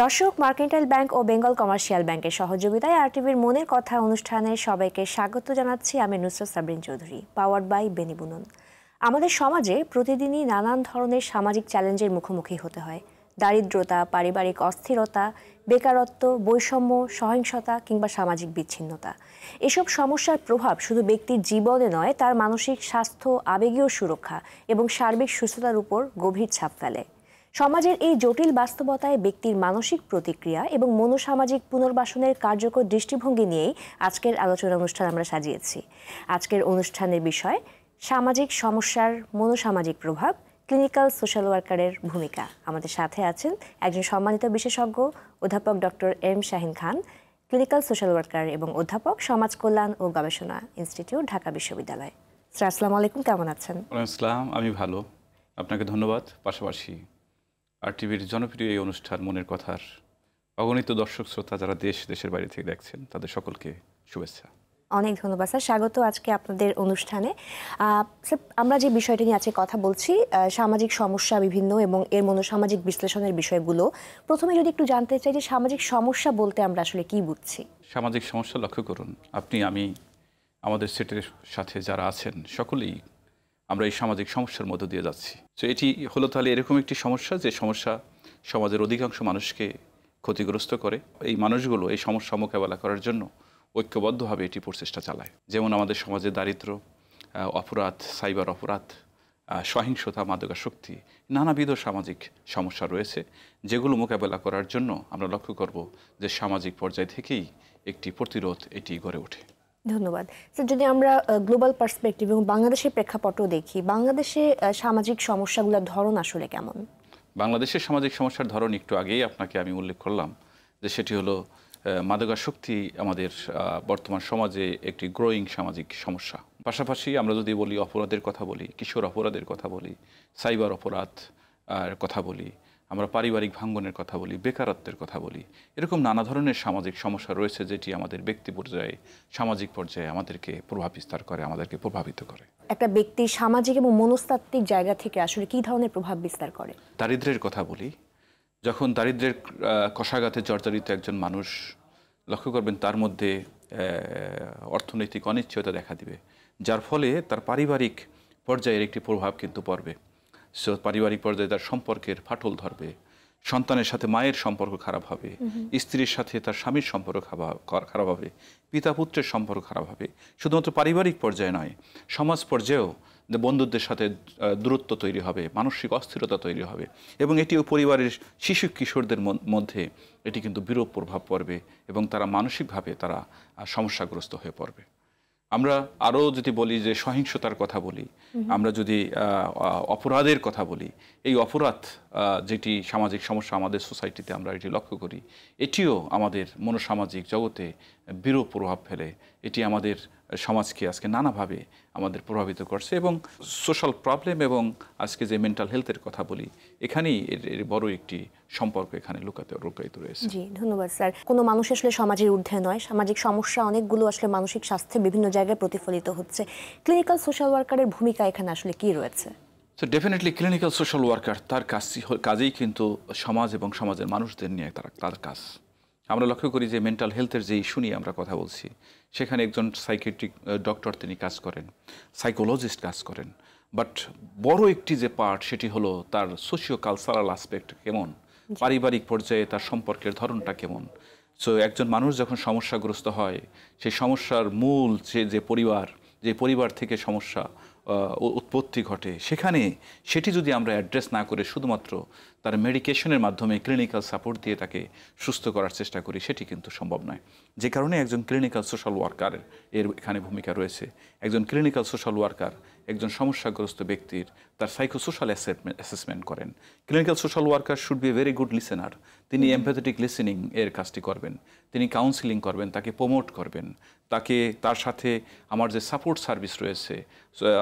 দর্শক, mercantile bank ও Bengal commercial ব্যাংকের সহযোগিতায় আরটিভির মনের কথা অনুষ্ঠানে সবাইকে স্বাগত জানাচ্ছি। আমি নুসরাত সাবরিন চৌধুরী, পাওয়ার্ড বাই বেনিবুনন। আমাদের সমাজে প্রতিদিনই নানান ধরনের সামাজিক চ্যালেঞ্জের মুখোমুখি হতে হয়। দারিদ্রতা, পারিবারিক অস্থিরতা, বেকারত্ব, বৈষম্য, সহিংসতা কিংবা সামাজিক বিচ্ছিন্নতা, এসব সমস্যার প্রভাব শুধু ব্যক্তির জীবনে নয়, তার মানসিক স্বাস্থ্য, আবেগীয় সুরক্ষা এবং সার্বিক সুস্থতার উপর গভীর ছাপ ফেলে। সমাজের এই জটিল বাস্তবতায় ব্যক্তির মানসিক প্রতিক্রিয়া এবং মনোসামাজিক পুনর্বাসনের কার্যকর দৃষ্টিভঙ্গি নিয়েই আজকের আলোচনা অনুষ্ঠান আমরা সাজিয়েছি। আজকের অনুষ্ঠানের বিষয় সামাজিক সমস্যার মনোসামাজিক প্রভাব, ক্লিনিক্যাল সোশ্যাল ওয়ার্কারের ভূমিকা। আমাদের সাথে আছেন একজন সম্মানিত বিশেষজ্ঞ, অধ্যাপক ডক্টর এম শাহিন খান, ক্লিনিক্যাল সোশ্যাল ওয়ার্কার এবং অধ্যাপক, সমাজ কল্যাণ ও গবেষণা ইনস্টিটিউট, ঢাকা বিশ্ববিদ্যালয়। স্যার, আসসালামু আলাইকুম, কেমন আছেন? আসসালাম, আমি ভালো, আপনাকে ধন্যবাদ। পাশাপাশি আরটিভির জনপ্রিয় এই অনুষ্ঠান মনের কথার অগণিত দর্শক শ্রোতা যারা দেশের বাইরে থেকে দেখছেন, তাদের সকলকে শুভেচ্ছা। অনেক ধন্যবাদ স্যার, স্বাগত আজকে আপনাদের অনুষ্ঠানে। স্যার, আমরা যে বিষয়টি নিয়ে আজকে কথা বলছি, সামাজিক সমস্যা বিভিন্ন এবং এর মনোসামাজিক বিশ্লেষণের বিষয়গুলো। প্রথমে যদি একটু জানতে চাই যে সামাজিক সমস্যা বলতে আমরা আসলে কি বুঝছি? সামাজিক সমস্যা লক্ষ্য করুন, আপনি, আমি, আমাদের সেটের সাথে যারা আছেন সকলেই আমরা এই সামাজিক সমস্যার মধ্য দিয়ে যাচ্ছি। তো এটি হলো তাহলে এরকম একটি সমস্যা যে সমস্যা সমাজের অধিকাংশ মানুষকে ক্ষতিগ্রস্ত করে। এই মানুষগুলো এই সমস্যা মোকাবেলা করার জন্য ঐক্যবদ্ধভাবে এটি প্রচেষ্টা চালায়। যেমন আমাদের সমাজে দারিদ্র্য, অপরাধ, সাইবার অপরাধ, সহিংসতা, মাদকাসক্তি, নানাবিধ সামাজিক সমস্যা রয়েছে, যেগুলো মোকাবেলা করার জন্য আমরা লক্ষ্য করব যে সামাজিক পর্যায় থেকেই একটি প্রতিরোধ এটি গড়ে ওঠে। ধন্যবাদ স্যার। যদি আমরা গ্লোবাল পার্সপেক্টিভ এবং বাংলাদেশের প্রেক্ষাপটও দেখি, বাংলাদেশে সামাজিক সমস্যাগুলোর ধরন আসলে কেমন? বাংলাদেশের সামাজিক সমস্যার ধরন একটু আগেই আপনাকে আমি উল্লেখ করলাম যে সেটি হলো মাদকাসক্তি আমাদের বর্তমান সমাজে একটি গ্রোয়িং সামাজিক সমস্যা। পাশাপাশি আমরা যদি বলি অপরাধের কথা বলি, কিশোর অপরাধের কথা বলি, সাইবার অপরাধ কথা বলি, আমরা পারিবারিক ভাঙ্গনের কথা বলি, বেকারত্বের কথা বলি, এরকম নানা ধরনের সামাজিক সমস্যা রয়েছে যেটি আমাদের ব্যক্তি পর্যায়ে, সামাজিক পর্যায়ে আমাদেরকে প্রভাব বিস্তার করে, আমাদেরকে প্রভাবিত করে। একটা ব্যক্তির সামাজিক এবং মনস্তাত্ত্বিক জায়গা থেকে আসলে কী ধরনের প্রভাব বিস্তার করে? দারিদ্র্যের কথা বলি, যখন দারিদ্র্যের কষাঘাতে জর্জরিত একজন মানুষ, লক্ষ্য করবেন তার মধ্যে অর্থনৈতিক অনিশ্চয়তা দেখা দিবে, যার ফলে তার পারিবারিক পর্যায়ের একটি প্রভাব কিন্তু পড়বে। সো পারিবারিক পর্যায়ে তার সম্পর্কের ফাটল ধরবে, সন্তানের সাথে মায়ের সম্পর্ক খারাপ হবে, স্ত্রীর সাথে তার স্বামীর সম্পর্ক খারাপ হবে, পিতা পুত্রের সম্পর্ক খারাপ হবে। শুধুমাত্র পারিবারিক পর্যায়ে নয়, সমাজ পর্যায়েও বন্ধুদের সাথে দূরত্ব তৈরি হবে, মানসিক অস্থিরতা তৈরি হবে, এবং এটিও পরিবারের শিশু কিশোরদের মধ্যে এটি কিন্তু বিরূপ প্রভাব পড়বে এবং তারা মানসিকভাবে তারা সমস্যাগ্রস্ত হয়ে পড়বে। আমরা আরও যদি বলি যে সহিংসতার কথা বলি, আমরা যদি অপরাধের কথা বলি, এই অপরাধ যেটি সামাজিক সমস্যা আমাদের সোসাইটিতে আমরা এটি লক্ষ্য করি, এটিও আমাদের মনোসামাজিক জগতে বিরূপ প্রভাব ফেলে। এটি আমাদের সমাজকে আজকে নানাভাবে আমাদের প্রভাবিত করছে এবং সোশ্যাল প্রবলেম এবং আজকে যে মেন্টাল হেলথের কথা বলি, এখানেই এর বড় একটি সম্পর্ক এখানে লুকায়িত রয়েছে। জি, ধন্যবাদ স্যার। কোনো মানুষ আসলে সমাজের ঊর্ধ্বে নয়, সামাজিক সমস্যা অনেকগুলো আসলে মানসিক স্বাস্থ্যে বিভিন্ন জায়গায় প্রতিফলিত হচ্ছে। ক্লিনিক্যাল সোশ্যাল ওয়ার্কারের ভূমিকা এখানে আসলে কি রয়েছে? তো ডেফিনেটলি ক্লিনিক্যাল সোশ্যাল ওয়ার্কার তার কাজেই কিন্তু সমাজ এবং সমাজের মানুষদের নিয়ে তার কাজ। আমরা লক্ষ্য করি যে মেন্টাল হেলথের যে ইস্যু নিয়ে আমরা কথা বলছি, সেখানে একজন সাইকিয়াট্রিক ডক্টর তিনি কাজ করেন, সাইকোলজিস্ট কাজ করেন, বাট বড় একটি যে পার্ট সেটি হলো তার সোশিও কালচারাল আসপেক্ট কেমন, পারিবারিক পর্যায়ে তার সম্পর্কের ধরনটা কেমন। সো একজন মানুষ যখন সমস্যাগ্রস্ত হয়, সেই সমস্যার মূল যে পরিবার থেকে সমস্যা উৎপত্তি ঘটে, সেটি যদি আমরা অ্যাড্রেস না করে শুধুমাত্র তার মেডিকেশনের মাধ্যমে ক্লিনিক্যাল সাপোর্ট দিয়ে তাকে সুস্থ করার চেষ্টা করি, সেটি কিন্তু সম্ভব নয়। যে কারণে একজন ক্লিনিক্যাল সোশ্যাল ওয়ার্কার এর এখানে ভূমিকা রয়েছে। একজন ক্লিনিক্যাল সোশ্যাল ওয়ার্কার একজন সমস্যাগ্রস্ত ব্যক্তির তার সাইকোসোশ্যাল অ্যাসেসমেন্ট করেন। Clinical social worker should B a very good listener. তিনি এমপ্যাথেটিক লিসেনিং এর কাজটি করবেন, তিনি কাউন্সিলিং করবেন, তাকে প্রমোট করবেন, তার সাথে আমার যে সাপোর্ট সার্ভিস রয়েছে,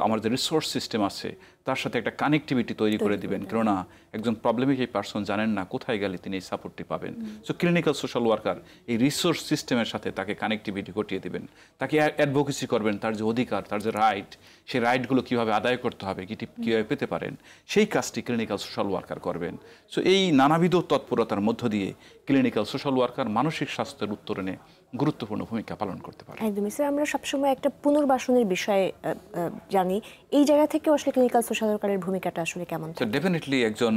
আমার যে রিসোর্স সিস্টেম আছে, তার সাথে একটা কানেক্টিভিটি তৈরি করে দিবেন, কেননা একজন প্রবলেমিক এই পার্সন জানেন না কোথায় গেলে তিনি এই সাপোর্টটি পাবেন। সো ক্লিনিক্যাল সোশ্যাল ওয়ার্কার এই রিসোর্স সিস্টেমের সাথে তাকে কানেক্টিভিটি ঘটিয়ে দিবেন, তাকে অ্যাডভোকেসি করবেন, তার যে অধিকার, তার যে রাইট, সেই রাইটগুলো কীভাবে আদায় করতে হবে, কীভাবে পেতে পারেন, সেই কাজটি ক্লিনিক্যাল সোশ্যাল ওয়ার্কার করবেন। সো এই নানাবিধ তৎপরতার মধ্য দিয়ে ক্লিনিক্যাল সোশ্যাল ওয়ার্কার মানসিক স্বাস্থ্যের উত্তরণে গুরুত্বপূর্ণ ভূমিকা পালন করতে পারে। একদমই স্যার, আমরা সবসময় একটা পুনর্বাসনের বিষয়ে জানি, এই জায়গা থেকে আসলে ক্লিনিক্যাল সোশ্যাল ওয়ার্কারের ভূমিকাটা আসলে কেমন? তো ডেফিনেটলি একজন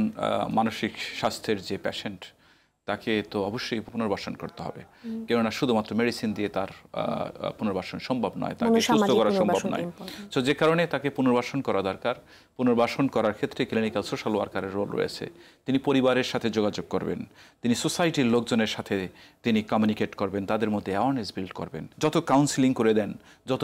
মানসিক স্বাস্থ্যের যে পেশেন্ট তাকে তো অবশ্যই পুনর্বাসন করতে হবে, কেননা শুধুমাত্র মেডিসিন দিয়ে তার পুনর্বাসন সম্ভব নয়, তাকে সুস্থ করা সম্ভব নয়। সো যে কারণে তাকে পুনর্বাসন করা দরকার। পুনর্বাসন করার ক্ষেত্রে ক্লিনিক্যাল সোশ্যাল ওয়ার্কারের রোল রয়েছে। তিনি পরিবারের সাথে যোগাযোগ করবেন, তিনি সোসাইটির লোকজনের সাথে তিনি কমিউনিকেট করবেন, তাদের মধ্যে অ্যাওয়ারনেস বিল্ড করবেন। যত কাউন্সিলিং করে দেন, যত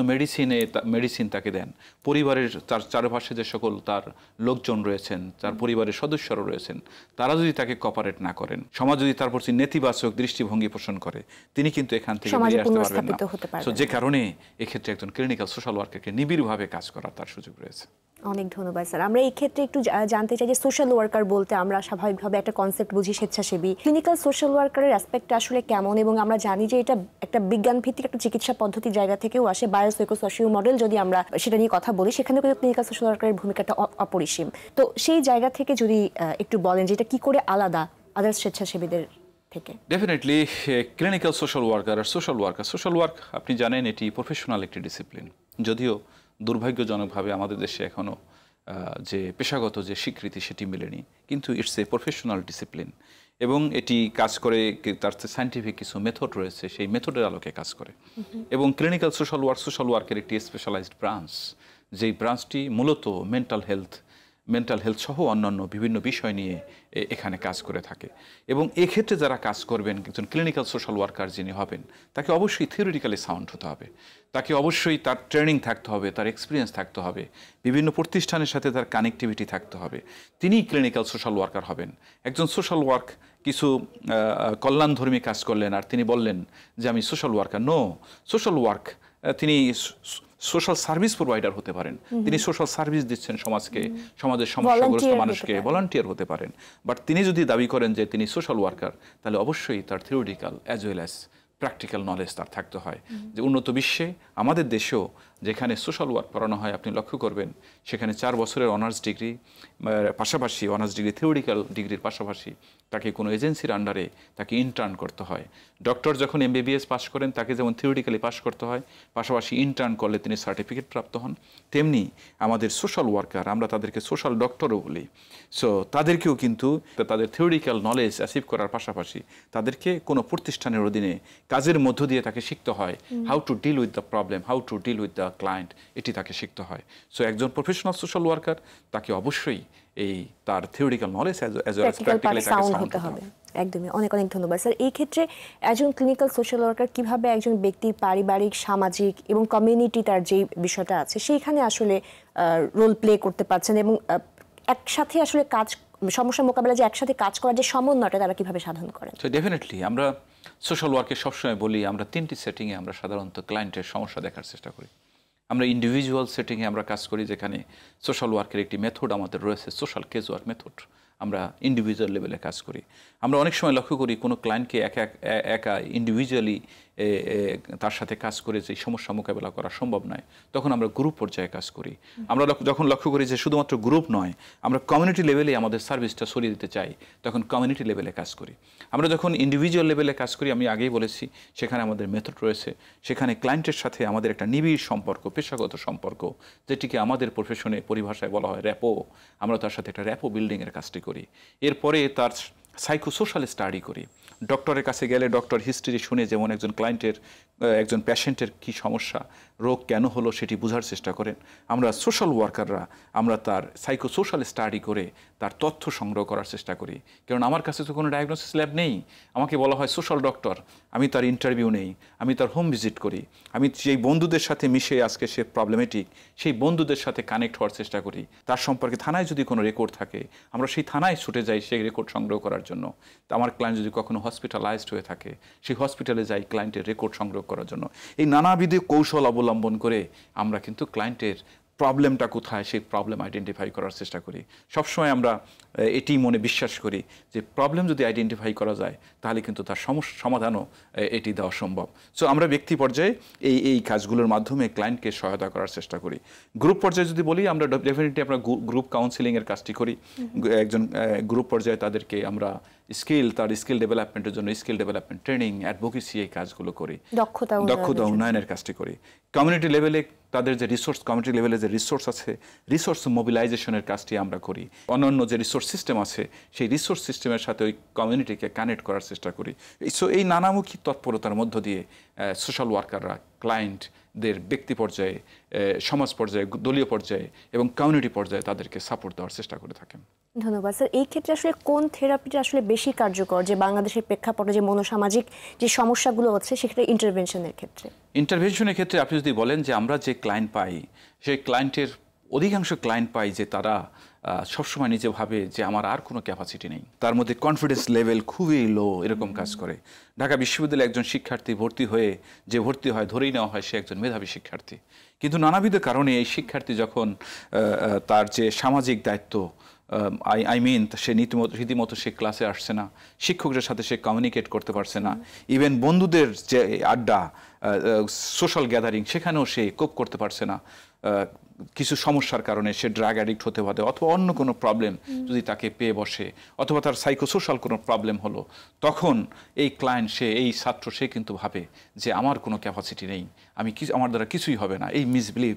মেডিসিন তাকে দেন, পরিবারের তার চারপাশে যে সকল তার লোকজন রয়েছেন, তার পরিবারের সদস্যরা রয়েছেন, তারা যদি তাকে কপারেট না করেন, সমাজ যদি তার প্রতি নেতিবাচক দৃষ্টিভঙ্গি পোষণ করে, তিনি কিন্তু এখান থেকে বেরিয়ে আসতে পারবেন না। সো যে কারণে এক্ষেত্রে একজন ক্লিনিক্যাল সোশ্যাল ওয়ার্কারকে নিবিড়ভাবে কাজ করার তার সুযোগ রয়েছে। অনেক ধন্যবাদ স্যার। আমরা এই ক্ষেত্রে একটু জানতে চাই যে সোশ্যাল ওয়ার্কার বলতে আমরা স্বাভাবিকভাবে একটা কনসেপ্ট বুঝি স্বেচ্ছাসেবী। ক্লিনিক্যাল সোশ্যাল ওয়ার্কারের অ্যাসপেক্টটা আসলে কেমন, এবং আমরা জানি যে এটা একটা বিজ্ঞান ভিত্তিক একটা চিকিৎসা পদ্ধতির জায়গা থেকেও আসে, বায়োসাইকোসোশিয়াল মডেল যদি আমরা সেটা নিয়ে কথা বলি, সেখানে কিন্তু ক্লিনিক্যাল সোশ্যাল ওয়ার্কারের ভূমিকাটা অপরিসীম। তো সেই জায়গা থেকে যদি একটু বলেন যে এটা কি করে আলাদা আদার্স স্বেচ্ছাসেবীদের থেকে? ডেফিনেটলি ক্লিনিক্যাল সোশ্যাল ওয়ার্কার আর সোশ্যাল ওয়ার্ক আপনি জানেন এটি প্রফেশনাল একটি ডিসিপ্লিন, যদিও দুর্ভাগ্যজনকভাবে আমাদের দেশে এখনও যে পেশাগত যে স্বীকৃতি সেটি মেলেনি, কিন্তু ইটস এ প্রফেশনাল ডিসিপ্লিন এবং এটি কাজ করে, তার সায়েন্টিফিক কিছু মেথড রয়েছে, সেই মেথডের আলোকে কাজ করে। এবং ক্লিনিক্যাল সোশ্যাল ওয়ার্কের একটি স্পেশালাইজড ব্রাঞ্চ, যেই ব্রাঞ্চটি মূলত মেন্টাল হেলথ সহ অন্যান্য বিভিন্ন বিষয় নিয়ে এখানে কাজ করে থাকে। এবং এক্ষেত্রে যারা কাজ করবেন, একজন ক্লিনিক্যাল সোশ্যাল ওয়ার্কার যিনি হবেন, তাকে অবশ্যই থিওরিটিক্যালি সাউন্ড হতে হবে, তাকে অবশ্যই তার ট্রেনিং থাকতে হবে, তার এক্সপিরিয়েন্স থাকতে হবে, বিভিন্ন প্রতিষ্ঠানের সাথে তার কানেক্টিভিটি থাকতে হবে, তিনিই ক্লিনিক্যাল সোশ্যাল ওয়ার্কার হবেন। একজন সোশ্যাল ওয়ার্ক কিছু কল্যাণধর্মী কাজ করলেন আর তিনি বললেন যে আমি social worker. No, social work তিনি সোশ্যাল সার্ভিস প্রোভাইডার হতে পারেন, তিনি সোশ্যাল সার্ভিস দিচ্ছেন সমাজকে, সমাজের সমস্যাগ্রস্ত মানুষকে, ভলান্টিয়ার হতে পারেন। বাট তিনি যদি দাবি করেন যে তিনি সোশ্যাল ওয়ার্কার, তাহলে অবশ্যই তার theoretical as well as practical knowledge তার থাকতে হয়। যে উন্নত বিশ্বে আমাদের দেশেও যেখানে সোশ্যাল ওয়ার্ক পড়ানো হয়, আপনি লক্ষ্য করবেন সেখানে 4 বছরের অনার্স ডিগ্রি পাশাপাশি, অনার্স ডিগ্রি থিওরিক্যাল ডিগ্রির পাশাপাশি তাকে কোনো এজেন্সির আন্ডারে তাকে ইন্টার্ন করতে হয়। ডক্টর যখন MBBS পাস করেন তাকে যেমন থিওরিটিক্যালি পাস করতে হয়, পাশাপাশি ইন্টার্ন করলে তিনি সার্টিফিকেট প্রাপ্ত হন, তেমনি আমাদের সোশ্যাল ওয়ার্কার, আমরা তাদেরকে সোশ্যাল ডক্টরও বলি। সো তাদেরকেও কিন্তু তাদের থিওরিক্যাল নলেজ অ্যাচিভ করার পাশাপাশি তাদেরকে কোনো প্রতিষ্ঠানের অধীনে কাজের মধ্য দিয়ে তাকে শিখতে হয় how to deal with the problem, how to deal with the client, এটি তাকে শিখতে হয়। সো একজন প্রফেশনাল সোশ্যাল ওয়ার্কার তাকে অবশ্যই এই তার theoretical knowledge as well as practically তাকে সাউন্ড হতে হবে। একদমই, অনেক ধন্যবাদ স্যার। এই ক্ষেত্রে একজন ক্লিনিক্যাল সোশ্যাল ওয়ার্কার কিভাবে একজন ব্যক্তির পারিবারিক, সামাজিক এবং কমিউনিটি তার যে বিষয়টা আছে সেইখানে আসলে রোল প্লে করতে পারছেন, এবং একসাথে আসলে সমস্যা মোকাবেলা যে একসাথে কাজ করার যে সমন্বয়টা তারা কিভাবে সাধন করেন? তো ডেফিনেটলি আমরা সোশ্যাল ওয়ার্কে সবসময় বলি আমরা 3টি সেটিংয়ে আমরা সাধারণত ক্লায়েন্টের সমস্যা দেখার চেষ্টা করি। আমরা ইন্ডিভিজুয়াল সেটিংয়ে আমরা কাজ করি, যেখানে সোশ্যাল ওয়ার্কের একটি মেথড আমাদের রয়েছে, সোশ্যাল কেস ওয়ার্ক মেথড। আমরা ইন্ডিভিজুয়াল লেভেলে কাজ করি। আমরা অনেক সময় লক্ষ্য করি কোনো ক্লায়েন্টকে একা ইন্ডিভিজুয়ালি তার সাথে কাজ করে যে সমস্যা মোকাবেলা করা সম্ভব নয়, তখন আমরা গ্রুপ পর্যায়ে কাজ করি। আমরা যখন লক্ষ্য করি যে শুধুমাত্র গ্রুপ নয়, আমরা কমিউনিটি লেভেলে আমাদের সার্ভিসটা সরিয়ে দিতে চাই, তখন কমিউনিটি লেভেলে কাজ করি। আমরা যখন ইন্ডিভিজুয়াল লেভেলে কাজ করি, আমি আগেই বলেছি, সেখানে আমাদের মেথড রয়েছে, সেখানে ক্লায়েন্টের সাথে আমাদের একটা নিবিড় সম্পর্ক, পেশাগত সম্পর্ক, যেটিকে আমাদের প্রফেশনে পরিভাষায় বলা হয় র্যাপো। আমরা তার সাথে একটা র্যাপো বিল্ডিংয়ের কাজটি করি। এরপরে তার সাইকোসোশ্যাল স্টাডি করি। ডক্টরের কাছে গেলে ডক্টর হিস্ট্রি শুনে, যেমন একজন পেশেন্টের কী সমস্যা, রোগ কেন হলো সেটি বোঝার চেষ্টা করেন। আমরা সোশ্যাল ওয়ার্কাররা আমরা তার সাইকোসোশ্যাল স্টাডি করে তার তথ্য সংগ্রহ করার চেষ্টা করি। কারণ আমার কাছে তো কোনো ডায়াগনোসিস ল্যাব নেই, আমাকে বলা হয় সোশ্যাল ডক্টর, আমি তার ইন্টারভিউ নেই, আমি তার হোম ভিজিট করি, আমি যেই বন্ধুদের সাথে মিশে আজকে সে প্রবলেমেটিক, সেই বন্ধুদের সাথে কানেক্ট হওয়ার চেষ্টা করি। তার সম্পর্কে থানায় যদি কোনো রেকর্ড থাকে, আমরা সেই থানায় ছুটে যাই সেই রেকর্ড সংগ্রহ করার জন্য। আমার ক্লায়েন্ট যদি কখনো হসপিটালাইজড হয়ে থাকে, সেই হসপিটালে যাই ক্লায়েন্টের রেকর্ড সংগ্রহ করার জন্য। এই নানাবিধ কৌশল অবলম্বন করে আমরা কিন্তু ক্লায়েন্টের প্রবলেমটা কোথায় সেই প্রবলেম আইডেন্টিফাই করার চেষ্টা করি। সবসময় আমরা এটি মনে বিশ্বাস করি যে প্রবলেম যদি আইডেন্টিফাই করা যায় তাহলে কিন্তু তার সমাধানও এটি দেওয়া সম্ভব। সো আমরা ব্যক্তি পর্যায়ে এই কাজগুলোর মাধ্যমে ক্লায়েন্টকে সহায়তা করার চেষ্টা করি। গ্রুপ পর্যায়ে যদি বলি, আমরা ডেফিনেটলি আমরা গ্রুপ কাউন্সিলিংয়ের কাজটি করি। একজন গ্রুপ পর্যায়ে তাদেরকে আমরা তার স্কিল ডেভেলপমেন্টের জন্য স্কিল ডেভেলপমেন্ট ট্রেনিং, অ্যাডভোকেসি এই কাজগুলো করি, দক্ষতা উন্নয়নের কাজটি করি। কমিউনিটি লেভেলে তাদের যে কমিউনিটি লেভেলে যে রিসোর্স আছে, রিসোর্স মোবিলাইজেশনের কাজটি আমরা করি। অন্যান্য যে রিসোর্স সিস্টেম আছে সেই রিসোর্স সিস্টেমের সাথে ওই কমিউনিটিকে কানেক্ট করার চেষ্টা করি। সো এই নানামুখী তৎপরতার মধ্য দিয়ে সোশ্যাল ওয়ার্কাররা ক্লায়েন্টদের ব্যক্তি পর্যায়ে, সমাজ পর্যায়ে, দলীয় পর্যায়ে এবং কমিউনিটি পর্যায়ে তাদেরকে সাপোর্ট দেওয়ার চেষ্টা করে থাকেন। ধন্যবাদ স্যার। এই ক্ষেত্রে আসলে কোন থেরাপিটা আসলে বেশি কার্যকর, যে বাংলাদেশের প্রেক্ষাপটে যে মনোসামাজিক যে সমস্যাগুলো হচ্ছে সেক্ষেত্রে ইন্টারভেনশনের ক্ষেত্রে আপনি যদি বলেন যে আমরা যে ক্লায়েন্ট পাই, সেই ক্লায়েন্টের অধিকাংশ ক্লায়েন্ট পাই যে তারা সবসময় নিজে ভাবে যে আমার আর কোনো ক্যাপাসিটি নেই, তার মধ্যে কনফিডেন্স লেভেল খুবই লো, এরকম কাজ করে। ঢাকা বিশ্ববিদ্যালয়ে একজন শিক্ষার্থী ভর্তি হয় ধরেই নেওয়া হয় সে একজন মেধাবী শিক্ষার্থী, কিন্তু নানাবিধ কারণে এই শিক্ষার্থী যখন তার যে সামাজিক দায়িত্ব সে রীতিমতো সে ক্লাসে আসছে না, শিক্ষকদের সাথে সে কমিউনিকেট করতে পারছে না, ইভেন বন্ধুদের যে আড্ডা, সোশ্যাল গ্যাদারিং, সেখানেও সে কোপ করতে পারছে না। কিছু সমস্যার কারণে সে ড্রাগ অ্যাডিক্ট হতে পারে, অথবা অন্য কোনো প্রবলেম যদি তাকে পেয়ে বসে, অথবা তার সাইকোসোশ্যাল কোনো প্রবলেম হলো, তখন এই ক্লায়েন্ট এই ছাত্র সে কিন্তু ভাবে যে আমার কোনো ক্যাপাসিটি নেই, আমার দ্বারা কিছুই হবে না। এই মিসবিলিভ,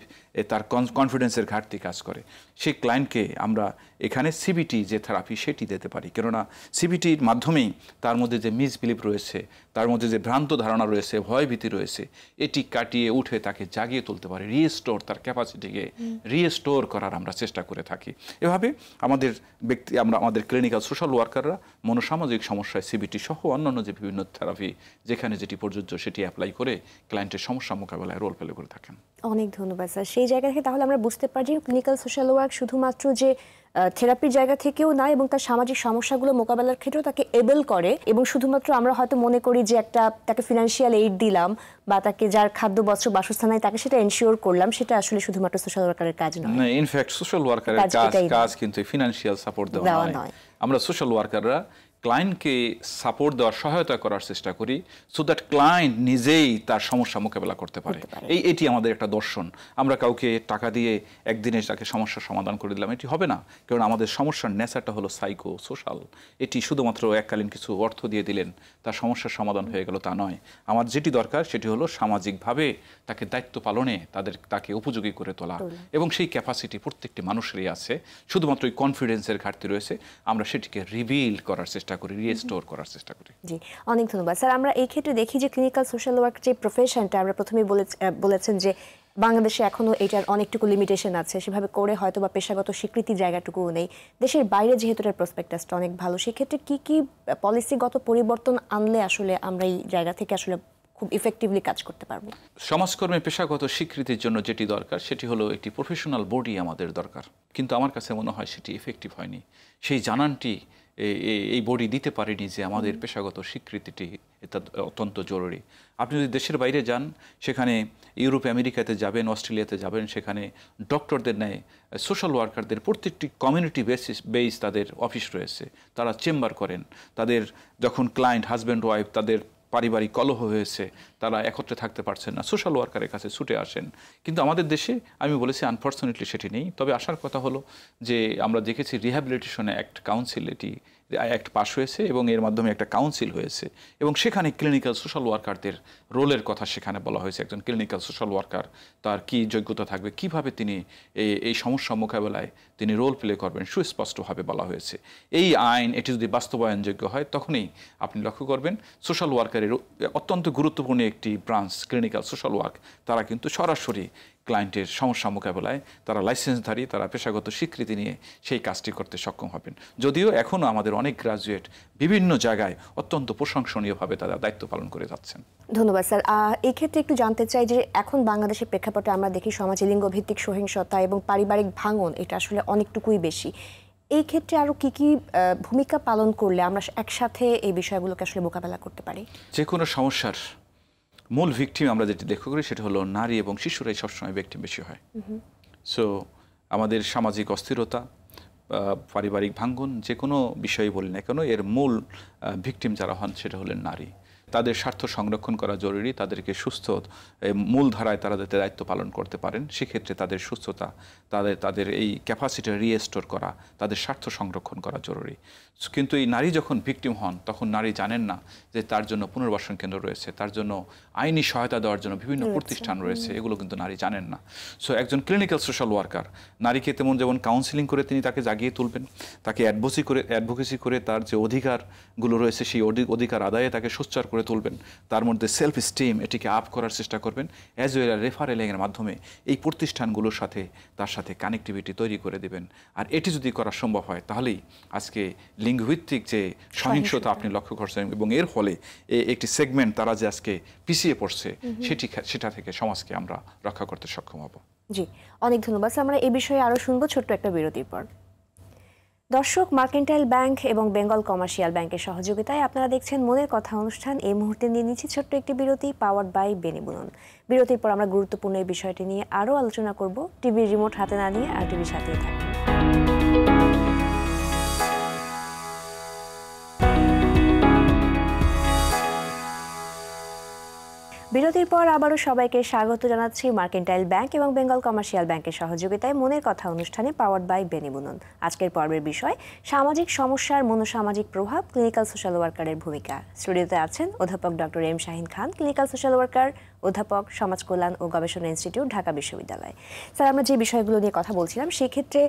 তার কনফিডেন্সের ঘাটতি কাজ করে। সেই ক্লায়েন্টকে আমরা এখানে সিবিটি যে থেরাপি সেটি দিতে পারি, কেননা সিবিটির মাধ্যমেই তার মধ্যে যে মিসবিলিভ রয়েছে, তার মধ্যে যে ভ্রান্ত ধারণা রয়েছে, ভয়ভীতি রয়েছে, এটি কাটিয়ে উঠে তাকে জাগিয়ে তুলতে পারে, তার ক্যাপাসিটিকে রিস্টোর করার আমরা চেষ্টা করে থাকি। এভাবে আমাদের ক্লিনিক্যাল সোশ্যাল ওয়ার্কাররা মনোসামাজিক সমস্যায় সিবিটি সহ অন্যান্য যে বিভিন্ন থেরাপি যেখানে যেটি প্রযোজ্য সেটি অ্যাপ্লাই করে ক্লায়েন্টের সমস্যা মোকাবেলায় রোল প্লে করে থাকেন। অনেক ধন্যবাদ স্যার। সেই জায়গা থেকে তাহলে আমরা বুঝতে পারি যে ক্লিনিক্যাল সোশ্যাল ওয়ার্ক শুধুমাত্র যে থেরাপির জায়গা থেকেও না, এবং তার সামাজিক সমস্যাগুলো মোকাবেলার ক্ষেত্রেও তাকে এবল করে। এবং শুধুমাত্র আমরা হয়তো মনে করি যে তাকে ফিনান্সিয়াল এইড দিলাম বা তাকে যার খাদ্য, বস্ত্র, বাসস্থান নাই তাকে সেটা এনশিওর করলাম, সেটা আসলে শুধুমাত্র সোশ্যাল ওয়ার্কারের কাজ নয়। ইনফ্যাক্ট সোশ্যাল ওয়ার্কারের কাজ কিন্তু ফিনান্সিয়াল সাপোর্ট দেওয়া নয়। আমরা সোশ্যাল ওয়ার্কাররা ক্লায়েন্টকে সাপোর্ট দেওয়ার, সহায়তা করার চেষ্টা করি, সো দ্যাট ক্লায়েন্ট নিজেই তার সমস্যা মোকাবেলা করতে পারে। এটি আমাদের একটা দর্শন। আমরা কাউকে টাকা দিয়ে একদিনে তাকে সমস্যার সমাধান করে দিলাম, এটি হবে না। কারণ আমাদের সমস্যার নেচারটা হলো সাইকো সোশ্যাল। এটি শুধুমাত্র এককালীন কিছু অর্থ দিয়ে দিলেন তার সমস্যার সমাধান হয়ে গেল তা নয়। আমার যেটি দরকার সেটি হলো সামাজিকভাবে তাকে দায়িত্ব পালনে তাকে উপযোগী করে তোলা, এবং সেই ক্যাপাসিটি প্রত্যেকটি মানুষেরই আছে। শুধুমাত্র ওই কনফিডেন্সের ঘাটতি রয়েছে, আমরা সেটিকে রিবিল্ড করার চেষ্টা করি, রিস্টোর করার চেষ্টা করি। জি, অনেক ধন্যবাদ স্যার। আমরা এই ক্ষেত্রে দেখি যে ক্লিনিক্যাল সোশ্যাল ওয়ার্ক যে প্রফেশনটা, আমরা প্রথমেই বলেছেন যে বাংলাদেশে এখনো এটার অনেকটুকু লিমিটেশন আছে, সেভাবে করে হয়তো বা পেশাগত স্বীকৃতি জায়গাটুকুও নেই। দেশের বাইরে যেহেতু এটার প্রসপেক্টাসটা অনেক ভালো, সেক্ষেত্রে কি পলিসিগত পরিবর্তন আনলে আসলে আমরা এই জায়গা থেকে আসলে খুব ইফেক্টিভলি কাজ করতে পারবো? সমাজকর্মে পেশাগত স্বীকৃতির জন্য যেটি দরকার সেটি হলো একটি প্রফেশনাল বডি আমাদের দরকার, কিন্তু আমার কাছে মনে হয় সেটি ইফেক্টিভ হয়নি। সেই জানানটি এই বডি দিতে পারেনি যে আমাদের পেশাগত স্বীকৃতিটি এটা অত্যন্ত জরুরি। আপনি যদি দেশের বাইরে যান, সেখানে ইউরোপ আমেরিকাতে যাবেন, অস্ট্রেলিয়াতে যাবেন, সেখানে ডক্টরদের ন্যায় সোশ্যাল ওয়ার্কারদের প্রত্যেকটি কমিউনিটি বেস তাদের অফিস রয়েছে, তারা চেম্বার করেন। তাদের যখন ক্লায়েন্ট, হাজব্যান্ড ওয়াইফ, তাদের পারিবারিক কলহ হয়েছে, তারা একত্রে থাকতে পারছেন না, সোশ্যাল ওয়ার্কারের কাছে ছুটে আসেন। কিন্তু আমাদের দেশে আমি বলেছি আনফর্চুনেটলি সেটি নেই। তবে আসার কথা হলো যে আমরা দেখেছি রিহ্যাবিলিটেশন অ্যাক্ট কাউন্সিল, এটি অ্যাক্ট পাস হয়েছে এবং এর মাধ্যমে একটা কাউন্সিল হয়েছে, এবং সেখানে ক্লিনিক্যাল সোশ্যাল ওয়ার্কারদের রোলের কথা সেখানে বলা হয়েছে। একজন ক্লিনিক্যাল সোশ্যাল ওয়ার্কার তার কী যোগ্যতা থাকবে, কিভাবে তিনি এই সমস্যা মোকাবেলায় তিনি রোল প্লে করবেন, সুস্পষ্টভাবে বলা হয়েছে। এই আইন এটি যদি বাস্তবায়নযোগ্য হয়, তখনই আপনি লক্ষ্য করবেন সোশ্যাল ওয়ার্কারের অত্যন্ত গুরুত্বপূর্ণ একটি ব্রাঞ্চ ক্লিনিক্যাল সোশ্যাল ওয়ার্ক, তারা কিন্তু সরাসরি ক্লায়েন্টের সমস্যা মোকাবেলায় তারা লাইসেন্সধারী, তারা পেশাগত স্বীকৃতি নিয়ে সেই কাজটি করতে সক্ষম হবেন। যদিও এখনও আমাদের অনেক গ্রাজুয়েট বিভিন্ন জায়গায় অত্যন্ত প্রশংসনীয়ভাবে তারা দায়িত্ব পালন করে যাচ্ছেন। ধন্যবাদ স্যার। এই ক্ষেত্রে একটু জানতে চাই যে এখন বাংলাদেশের প্রেক্ষাপটে আমরা দেখি সমাজে লিঙ্গভিত্তিক সহিংসতা এবং পারিবারিক ভাঙন এটা আসলে অনেকটুকুই বেশি। এই ক্ষেত্রে আরও কি ভূমিকা পালন করলে আমরা একসাথে এই বিষয়গুলোকে আসলে মোকাবেলা করতে পারি? যে কোনো সমস্যার মূল ভিকটিম আমরা যেটি লক্ষ্য করি সেটা হলো নারী এবং শিশুরাই সবসময় ভিকটিম বেশি হয়। সো আমাদের সামাজিক অস্থিরতা, পারিবারিক ভাঙ্গন, যে কোনো বিষয়ে বলি না কেন, এর মূল ভিকটিম যারা হন সেটা হলেন নারী। তাদের স্বার্থ সংরক্ষণ করা জরুরি। তাদেরকে সুস্থ মূল ধারায় তারা যাতে দায়িত্ব পালন করতে পারেন, সেক্ষেত্রে তাদের সুস্থতা, তাদের এই ক্যাপাসিটি রিস্টোর করা, তাদের স্বার্থ সংরক্ষণ করা জরুরি। কিন্তু এই নারী যখন ভিকটিম হন, তখন নারী জানেন না যে তার জন্য পুনর্বাসন কেন্দ্র রয়েছে, তার জন্য আইনি সহায়তা দেওয়ার জন্য বিভিন্ন প্রতিষ্ঠান রয়েছে, এগুলো কিন্তু নারী জানেন না। সো একজন ক্লিনিক্যাল সোশ্যাল ওয়ার্কার নারীকে যেমন কাউন্সিলিং করে তিনি তাকে জাগিয়ে তুলবেন, তাকে অ্যাডভোকেসি করে তার যে অধিকারগুলো রয়েছে সেই অধিকার আদায়ে তাকে সোচ্চার করে তুলবেন, তার মধ্যে সেলফ স্টিম এটিকে আপ করার চেষ্টা করবেন, অ্যাজ ওয়েল রেফারেলিংয়ের মাধ্যমে এই প্রতিষ্ঠানগুলোর সাথে তার সাথে কানেক্টিভিটি তৈরি করে দেবেন। আর এটি যদি করা সম্ভব হয়, তাহলেই আজকে লিঙ্গভিত্তিক যে সহিংসতা আপনি লক্ষ্য করছেন এবং এর ফলে একটি সেগমেন্ট তারা যে আজকে পিছিয়ে পড়ছে, সেটা থেকে সমাজকে আমরা রক্ষা করতে সক্ষম হব। জি, অনেক ধন্যবাদ। আমরা এই বিষয়ে আরো শুনবো ছোট্ট একটা বিরতির পর। দর্শক, মার্কেন্টাইল ব্যাংক এবং বেঙ্গল কমার্শিয়াল ব্যাংকের সহযোগিতায় আপনারা দেখছেন মনের কথা অনুষ্ঠান। এই মুহূর্তে নিয়ে নিচ্ছি ছোট্ট একটি বিরতি, পাওয়ার্ড বাই বেনিবুনন। বিরতির পর আমরা গুরুত্বপূর্ণ এই বিষয়টি নিয়ে আরও আলোচনা করব। টিভির রিমোট হাতে না নিয়ে আর টিভির সাথেই থাকুন। বিরতির পর আবারও সবাইকে স্বাগত জানাচ্ছি মার্কেন্টাইল ব্যাংক এবং বেঙ্গল কমার্শিয়াল ব্যাংকের সহযোগিতায় মনের কথা অনুষ্ঠানে, পাওয়ার্ড বাই বেনিবুনন। আজকের পর্বের বিষয় সামাজিক সমস্যার মনোসামাজিক প্রভাব, ক্লিনিক্যাল সোশ্যাল ওয়ার্কারের ভূমিকা। স্টুডিওতে আছেন অধ্যাপক ডক্টর এম শাহিন খান, ক্লিনিক্যাল সোশ্যাল ওয়ার্কার, অধ্যাপক, সমাজ কল্যাণ ও গবেষণা ইনস্টিটিউট, ঢাকা বিশ্ববিদ্যালয়। স্যার, আমরা যে বিষয়গুলো নিয়ে কথা বলছিলাম সেক্ষেত্রে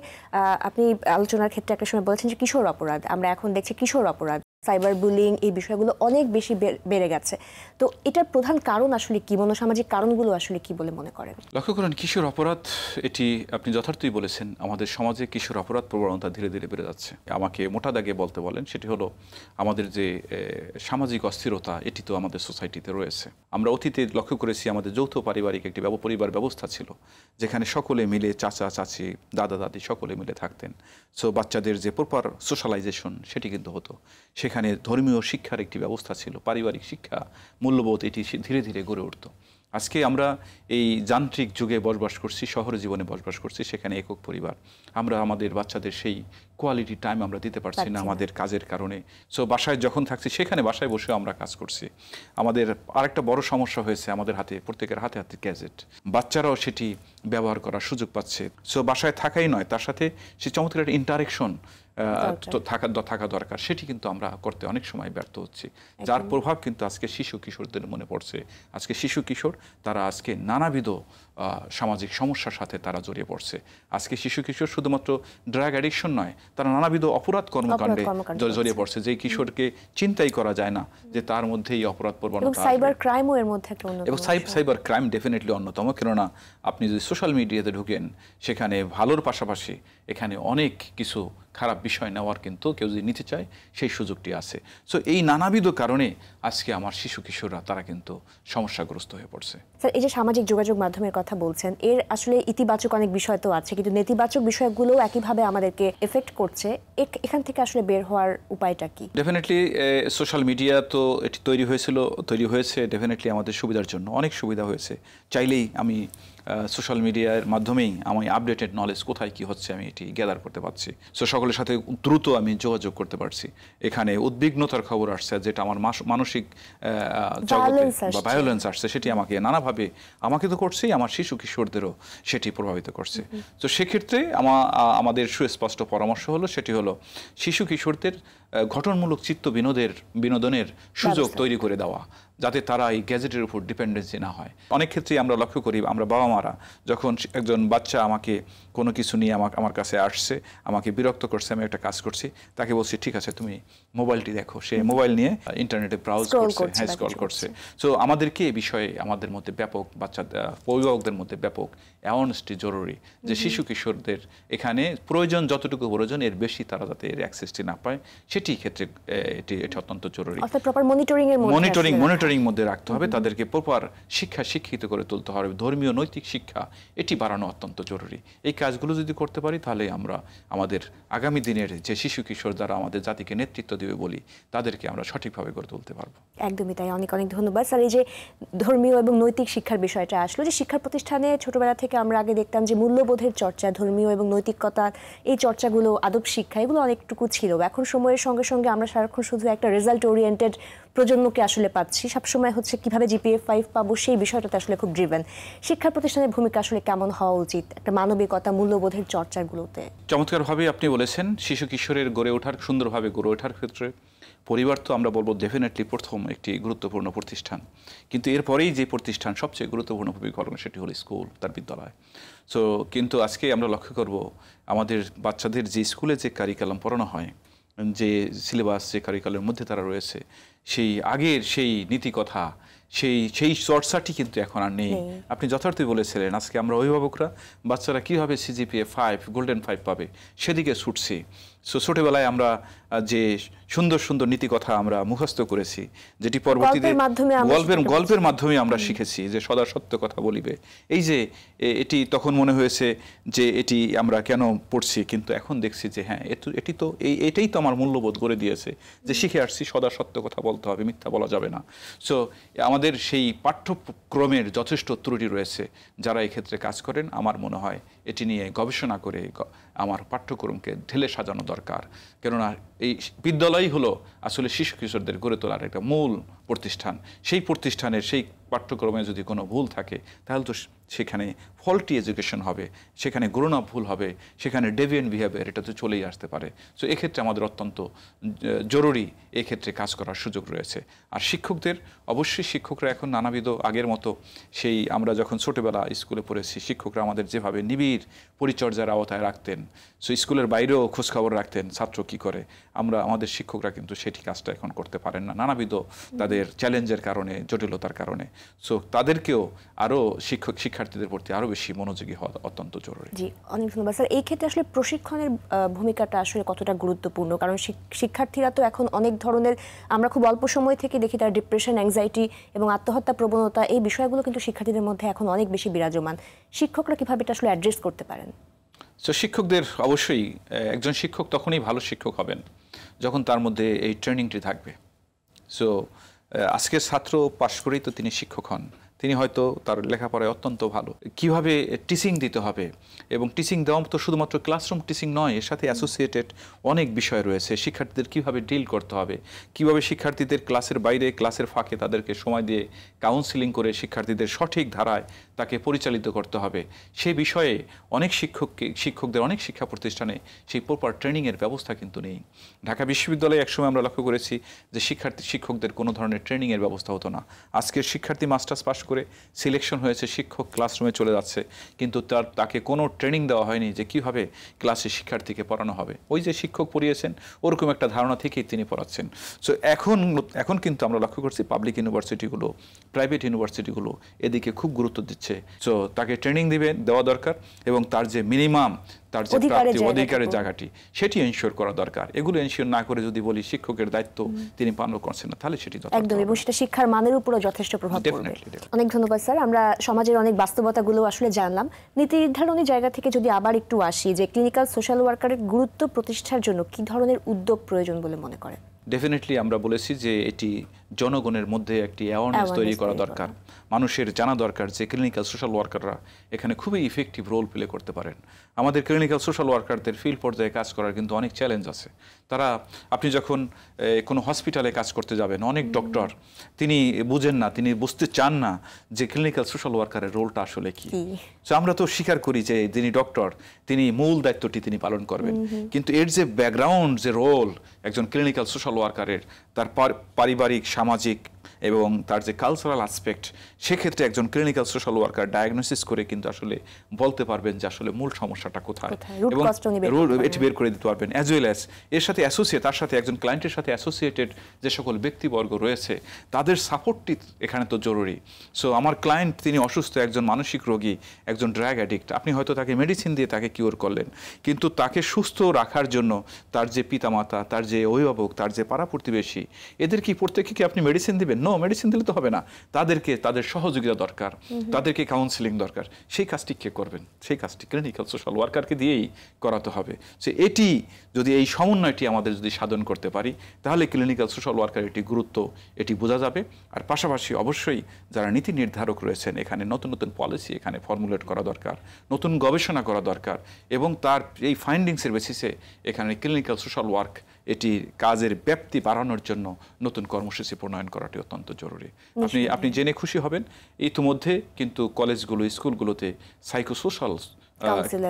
আপনি আলোচনার ক্ষেত্রে একটা সময় বলেছেন যে কিশোর অপরাধ, আমরা এখন দেখছি কিশোর অপরাধ, সাইবার বুলিং, এই বিষয়গুলো অনেক বেশি বেড়ে গেছে। তো এটার প্রধান কারণ আসলে কি, মনোসামাজিক কারণগুলো আসলে কি বলে মনে করেন? লক্ষ্য করেন, কিশোর অপরাধ, এটি আপনি যথার্থই বলেছেন, আমাদের সমাজে কিশোর অপরাধ প্রবণতা ধীরে ধীরে বেড়ে যাচ্ছে। আমাকে মোটা দাগে বলতে বলেন, সেটি হলো আমাদের যে সামাজিক অস্থিরতা, এটি তো আমাদের সোসাইটিতে রয়েছে। আমরা অতীতে লক্ষ্য করেছি আমাদের যৌথ পারিবারিক একটি পরিবার ব্যবস্থা ছিল, যেখানে সকলে মিলে, চাচা চাচি, দাদা দাদি সকলে মিলে থাকতেন। সো বাচ্চাদের যে প্রপার সোশ্যালাইজেশন সেটি কিন্তু হতো। সেখানে ধর্মীয় শিক্ষার একটি ব্যবস্থা ছিল, পারিবারিক শিক্ষা, মূল্যবোধ, এটি ধীরে ধীরে গড়ে উঠত। আজকে আমরা এই যান্ত্রিক যুগে বসবাস করছি, শহর জীবনে বসবাস করছি, সেখানে একক পরিবার। আমরা আমাদের বাচ্চাদের সেই কোয়ালিটি টাইম আমরা দিতে পারছি না আমাদের কাজের কারণে। সো বাসায় যখন থাকছি, সেখানে বাসায় বসেও আমরা কাজ করছি। আমাদের আরেকটা বড় সমস্যা হয়েছে, আমাদের প্রত্যেকের হাতে হাতে গ্যাজেট, বাচ্চারাও সেটি ব্যবহার করার সুযোগ পাচ্ছে। সো বাসায় থাকাই নয়, তার সাথে সে চমৎকার একটা ইন্টারেকশন থাকা দরকার, সেটি কিন্তু আমরা করতে অনেক সময় ব্যর্থ হচ্ছি, যার প্রভাব কিন্তু আজকে শিশু কিশোরদের মনে পড়ছে। আজকে শিশু কিশোর তারা আজকে নানাবিধ সামাজিক সমস্যার সাথে তারা জড়িয়ে পড়ছে। আজকে শিশু কিশোর শুধুমাত্র ড্রাগ অ্যাডিকশন নয়, তারা নানাবিধ অপরাধ কর্মকাণ্ডে জড়িয়ে পড়ছে, যে কিশোরকে চিন্তাই করা যায় না যে তার মধ্যে এই অপরাধ প্রবণতা, সাইবার ক্রাইমও এর মধ্যে একটা অন্যতম, এবং সাইবার ক্রাইম ডেফিনেটলি অন্যতম। কেননা আপনি যদি সোশ্যাল মিডিয়াতে ঢুকেন, সেখানে ভালোর পাশাপাশি এখানে অনেক কিছু খারাপ বিষয় নেওয়ার কিন্তু কেউ যদি নিতে চায়, সেই সুযোগটি আছে। সো এই নানাবিধ কারণে আজকে আমার শিশু কিশোররা তারা কিন্তু সমস্যাগ্রস্ত হয়ে পড়ছে। স্যার, এই যে সামাজিক যোগাযোগ মাধ্যমের কথা বলছেন, এর আসলে ইতিবাচক অনেক বিষয় তো আছে, কিন্তু নেতিবাচক বিষয়গুলো একইভাবে আমাদেরকে এফেক্ট করছে। এখান থেকে আসলে বের হওয়ার উপায়টা কি? ডেফিনেটলি সোশ্যাল মিডিয়া তো এটি তৈরি হয়েছে ডেফিনেটলি আমাদের সুবিধার জন্য, অনেক সুবিধা হয়েছে। চাইলেই আমি সোশ্যাল মিডিয়ার মাধ্যমেই আমি আপডেটেড নলেজ কোথায় কি হচ্ছে আমি এটি গ্যাদার করতে পারছি। সো সকলের সাথে দ্রুত আমি যোগাযোগ করতে পারছি। এখানে উদ্বিগ্নতার খবর আসছে, যেটা আমার মানসিক জগতে বা ভায়োলেন্স আসছে, সেটি আমাকে নানাভাবে, আমাকে তো করছেই, আমার শিশু কিশোরদেরও সেটি প্রভাবিত করছে। তো সেক্ষেত্রে আমাদের সুস্পষ্ট পরামর্শ হলো, সেটি হলো শিশু কিশোরদের ঘটনমূলক চিত্ত বিনোদনের সুযোগ তৈরি করে দেওয়া, যাতে তারা এই গ্যাজেটের উপর ডিপেন্ডেন্সি না হয়। অনেক ক্ষেত্রেই আমরা লক্ষ্য করি, আমরা বাবা মারা যখন একজন বাচ্চা আমাকে কোনো কিছু নিয়ে আমার কাছে আসছে, আমাকে বিরক্ত করছে, আমি একটা কাজ করছি, তাকে বলছি ঠিক আছে তুমি মোবাইলটি দেখো। সে মোবাইল নিয়ে ইন্টারনেটে ব্রাউজ করছে, স্ক্রল করছে। সো আমাদেরকে এই বিষয়ে আমাদের মধ্যে ব্যাপক, অভিভাবকদের মধ্যে ব্যাপক অ্যাওয়ারনেসটি জরুরি, যে শিশু কিশোরদের এখানে যতটুকু প্রয়োজন এর বেশি তারা যাতে এর অ্যাক্সেসটি না পায়, সেটি সেটি ক্ষেত্রে এটি অত্যন্ত জরুরি। অর্থাৎ প্রপার মনিটরিং মধ্যে রাখতে হবে, তাদেরকে প্রপার শিক্ষিত করে তুলতে হবে। ধর্মীয় নৈতিক শিক্ষা এটি বাড়ানো অত্যন্ত জরুরি। এই কাজগুলো যদি করতে পারি তাহলে আমরা আমাদের আগামী দিনের যে শিশু কিশোর দ্বারা আমাদের জাতিকে নেতৃত্ব দেবে বলি তাদেরকে আমরা সঠিকভাবে গড়ে তুলতে পারবো। একদমই তাই। অনেক অনেক ধন্যবাদ স্যার। এই যে ধর্মীয় এবং নৈতিক শিক্ষার বিষয়টা আসলো, যে শিক্ষা প্রতিষ্ঠানে ছোটবেলা থেকে আমরা আগে দেখতাম যে মূল্যবোধের চর্চা, ধর্মীয় এবং নৈতিকতা, এই চর্চাগুলো, আদব শিক্ষা, এগুলো অনেকটুকু ছিল। এখন সময়ের সঙ্গে সঙ্গে আমরা সারাক্ষণ শুধু একটা রেজাল্ট ওরিয়েন্টেড প্রজন্মকে আসলে পাচ্ছি। সবসময় হচ্ছে কিভাবে GPA 5 পাবো, সেই বিষয়টাতে আসলে খুব ড্রিভেন। শিক্ষা প্রতিষ্ঠানের ভূমিকা আসলে কেমন হওয়া উচিত একটা মানবিকতা, মূল্যবোধের চর্চাগুলোতে? চমৎকারভাবে আপনি বলেছেন, শিশু কিশোরের সুন্দরভাবে গড়ে ওঠার ক্ষেত্রে পরিবার তো আমরা বলবো ডেফিনেটলি প্রথম একটি গুরুত্বপূর্ণ প্রতিষ্ঠান, কিন্তু এরপরেই যে প্রতিষ্ঠান সবচেয়ে গুরুত্বপূর্ণ ভূমিকা পালন সেটি হলো স্কুল, তার বিদ্যালয়। সো কিন্তু আজকে আমরা লক্ষ্য করব আমাদের বাচ্চাদের যে স্কুলে যে কারিকুলাম পড়ানো হয়, যে সিলেবাস, যে কারিকুলামের মধ্যে তারা রয়েছে, সেই আগের সেই নীতিকথা, সেই চর্চাটি কিন্তু এখন আর নেই। আপনি যথার্থই বলেছিলেন, আজকে আমরা অভিভাবকরা বাচ্চারা কীভাবে CGPA 5 গোল্ডেন 5 পাবে সেদিকে ছুটছি। সো ছোটবেলায় আমরা যে সুন্দর সুন্দর নীতিকথা আমরা মুখস্থ করেছি, যেটি পরবর্তীতে গল্পের মাধ্যমে আমরা শিখেছি যে সদা সত্য কথা বলিবে, এই যে এটি তখন মনে হয়েছে যে এটি আমরা কেন পড়ছি, কিন্তু এখন দেখছি যে হ্যাঁ, এটাই তো আমার মূল্যবোধ করে দিয়েছে, যে শিখে আসছি সদা সত্য কথা বলতে হবে, মিথ্যা বলা যাবে না। সো আমাদের সেই পাঠ্যক্রমের যথেষ্ট ত্রুটি রয়েছে। যারা এক্ষেত্রে কাজ করেন আমার মনে হয় এটি নিয়ে গবেষণা করে আমার পাঠ্যক্রমকে ঢেলে সাজানো দরকার। কেননা এই বিদ্যালয়ই হলো আসলে শিশু কিশোরদের গড়ে তোলার একটা মূল প্রতিষ্ঠান। সেই প্রতিষ্ঠানের সেই পাঠ্যক্রমে যদি কোনো ভুল থাকে তাহলে তো সেখানে ফল্টি এডুকেশন হবে, সেখানে গ্রোন আপ ভুল হবে, সেখানে ডেভিয়েন্ট বিহেভিয়ার এটা তো চলেই আসতে পারে। সো এক্ষেত্রে আমাদের অত্যন্ত জরুরি এক্ষেত্রে কাজ করার সুযোগ রয়েছে। আর শিক্ষকদের অবশ্যই, শিক্ষকরা এখন নানাবিধ আগের মতো সেই আমরা যখন ছোটোবেলা স্কুলে পড়েছি, শিক্ষকরা আমাদের যেভাবে নিবিড় পরিচর্যার আওতায় রাখতেন, সো স্কুলের বাইরেও খোঁজখবর রাখতেন ছাত্র কী করে, আমাদের শিক্ষকরা কিন্তু সেটি কাজটা এখন করতে পারেন না, নানাবিধ তাদের চ্যালেঞ্জের কারণে, জটিলতার কারণে। সো তাদেরকেও আরও শিক্ষার্থীদের প্রতি আরও বেশি মনোযোগী হওয়া অত্যন্ত জরুরি। জি, অনেক ধন্যবাদ স্যার। এই ক্ষেত্রে আসলে প্রশিক্ষণের ভূমিকাটা আসলে কতটা গুরুত্বপূর্ণ? কারণ শিক্ষার্থীরা তো এখন অনেক ধরনের, আমরা খুব অল্প সময় থেকে দেখি তার ডিপ্রেশন, অ্যাংজাইটি এবং আত্মহত্যা প্রবণতা, এই বিষয়গুলো কিন্তু শিক্ষার্থীদের মধ্যে এখন অনেক বেশি বিরাজমান। শিক্ষকরা কিভাবে এটা আসলে অ্যাড্রেস করতে পারেন? সো শিক্ষকদের অবশ্যই, একজন শিক্ষক তখনই ভালো শিক্ষক হবেন যখন তার মধ্যে এই ট্রেনিংটি থাকবে। সো আজকের ছাত্র পাশ করেই তো তিনি শিক্ষক হন, তিনি হয়তো তার লেখাপড়ায় অত্যন্ত ভালো, কিভাবে টিচিং দিতে হবে, এবং টিচিং দেওয়া তো শুধুমাত্র ক্লাসরুম টিচিং নয়, এর সাথে অ্যাসোসিয়েটেড অনেক বিষয় রয়েছে। শিক্ষার্থীদের কিভাবে ডিল করতে হবে, কিভাবে শিক্ষার্থীদের ক্লাসের বাইরে, ক্লাসের ফাঁকে তাদেরকে সময় দিয়ে কাউন্সিলিং করে শিক্ষার্থীদের সঠিক ধারায় তাকে পরিচালিত করতে হবে, সে বিষয়ে অনেক শিক্ষকদের অনেক শিক্ষা প্রতিষ্ঠানে সেই প্রপার ট্রেনিংয়ের ব্যবস্থা কিন্তু নেই। ঢাকা বিশ্ববিদ্যালয়ে একসময় আমরা লক্ষ্য করেছি যে শিক্ষকদের কোনো ধরনের ট্রেনিংয়ের ব্যবস্থা হতো না। আজকের শিক্ষার্থী মাস্টার্স পাস করে সিলেকশন হয়েছে, শিক্ষক ক্লাসরুমে চলে যাচ্ছে, কিন্তু তাকে কোনো ট্রেনিং দেওয়া হয়নি যে কিভাবে ক্লাসে শিক্ষার্থীকে পড়ানো হবে। ওই যে শিক্ষক পড়িয়েছেন ওরকম একটা ধারণা থেকেই তিনি পড়াচ্ছেন। সো এখন কিন্তু আমরা লক্ষ্য করছি পাবলিক ইউনিভার্সিটিগুলো, প্রাইভেট ইউনিভার্সিটিগুলো এদিকে খুব গুরুত্ব দিচ্ছে। সো তাকে ট্রেনিং দেওয়া দরকার, এবং তার যে মিনিমাম, তার যে প্রাপ্তি অধিকারের জায়গাটি, সেটি এনশিওর করা দরকার। এগুলো এনশিওর না করে যদি বলি শিক্ষকের দায়িত্ব তিনি পালন করছেন না, তাহলে সেটি একদম, এবং সেটা শিক্ষার মানের উপরও যথেষ্ট প্রভাব পড়বে। অনেক ধন্যবাদ স্যার। আমরা সমাজের অনেক বাস্তবতাগুলো আসলে জানলাম। নীতি নির্ধারণী জায়গা থেকে যদি আবার একটু আসি, যে ক্লিনিক্যাল সোশ্যাল ওয়ার্কারের গুরুত্ব প্রতিষ্ঠার জন্য কি ধরনের উদ্যোগ প্রয়োজন বলে মনে করেন? ডেফিনেটলি আমরা বলেছি যে এটি জনগণের মধ্যে একটি অ্যাওয়ারনেস তৈরি করা দরকার। মানুষের জানা দরকার যে ক্লিনিক্যাল সোশ্যাল ওয়ার্কাররা এখানে খুবই ইফেক্টিভ রোল প্লে করতে পারেন। আমাদের ক্লিনিক্যাল সোশ্যাল ওয়ার্কারদের ফিল্ড পর্যায়ে কাজ করার কিন্তু অনেক চ্যালেঞ্জ আছে। আপনি যখন কোনো হসপিটালে কাজ করতে যাবেন, অনেক ডক্টর তিনি বুঝেন না, তিনি বুঝতে চান না যে ক্লিনিক্যাল সোশ্যাল ওয়ার্কারের রোলটা আসলে কি। সো আমরা তো স্বীকার করি যে যিনি ডক্টর তিনি মূল দায়িত্বটি তিনি পালন করবেন, কিন্তু এর যে ব্যাকগ্রাউন্ড, যে রোল একজন ক্লিনিক্যাল সোশ্যাল ওয়ার্কারের, তার পারিবারিক সামাজিক এবং তার যে কালচারাল অ্যাসপেক্ট, সেক্ষেত্রে একজন ক্লিনিক্যাল সোশ্যাল ওয়ার্কার ডায়াগনোসিস করে কিন্তু আসলে বলতে পারবেন যে আসলে মূল সমস্যাটা কোথায় এবং এটি বের করে দিতে পারবেন। অ্যাজ ওয়েল অ্যাজ এর সাথে তার সাথে একজন ক্লায়েন্টের সাথে অ্যাসোসিয়েটেড যে সকল ব্যক্তিবর্গ রয়েছে তাদের সাপোর্টটি এখানে তো জরুরি। সো আমার ক্লায়েন্ট তিনি অসুস্থ, একজন মানসিক রোগী, একজন ড্রাগ অ্যাডিক্ট, আপনি হয়তো তাকে মেডিসিন দিয়ে তাকে কিওর করলেন, কিন্তু তাকে সুস্থ রাখার জন্য তার যে পিতামাতা, তার যে অভিভাবক, তার যে পাড়া প্রতিবেশী, এদের কি প্রত্যেককে কি আপনি মেডিসিন দিবেন? নো, মেডিসিন দিলে তো হবে না, তাদের সহযোগিতা দরকার, তাদেরকে কাউন্সিলিং দরকার। সেই কাজটি কে করবেন? সেই কাজটি ক্লিনিক্যাল সোশ্যাল ওয়ার্কারকে দিয়েই করাতে হবে। সে এটি যদি এই সমন্বয়টি আমাদের যদি সাধন করতে পারি, তাহলে ক্লিনিক্যাল সোশ্যাল ওয়ার্কার এটি গুরুত্ব এটি বোঝা যাবে। আর পাশাপাশি অবশ্যই যারা নীতি নির্ধারক রয়েছেন, এখানে নতুন নতুন পলিসি এখানে ফর্মুলেট করা দরকার, নতুন গবেষণা করা দরকার, এবং তার এই ফাইন্ডিংসের বেসিসে এখানে ক্লিনিক্যাল সোশ্যাল ওয়ার্ক এটির কাজের ব্যাপ্তি বাড়ানোর জন্য নতুন কর্মসূচি প্রণয়ন করাটি অত্যন্ত জরুরি। আপনি জেনে খুশি হবেন, ইতিমধ্যে কিন্তু কলেজগুলো, স্কুলগুলোতে সাইকোসোশ্যাল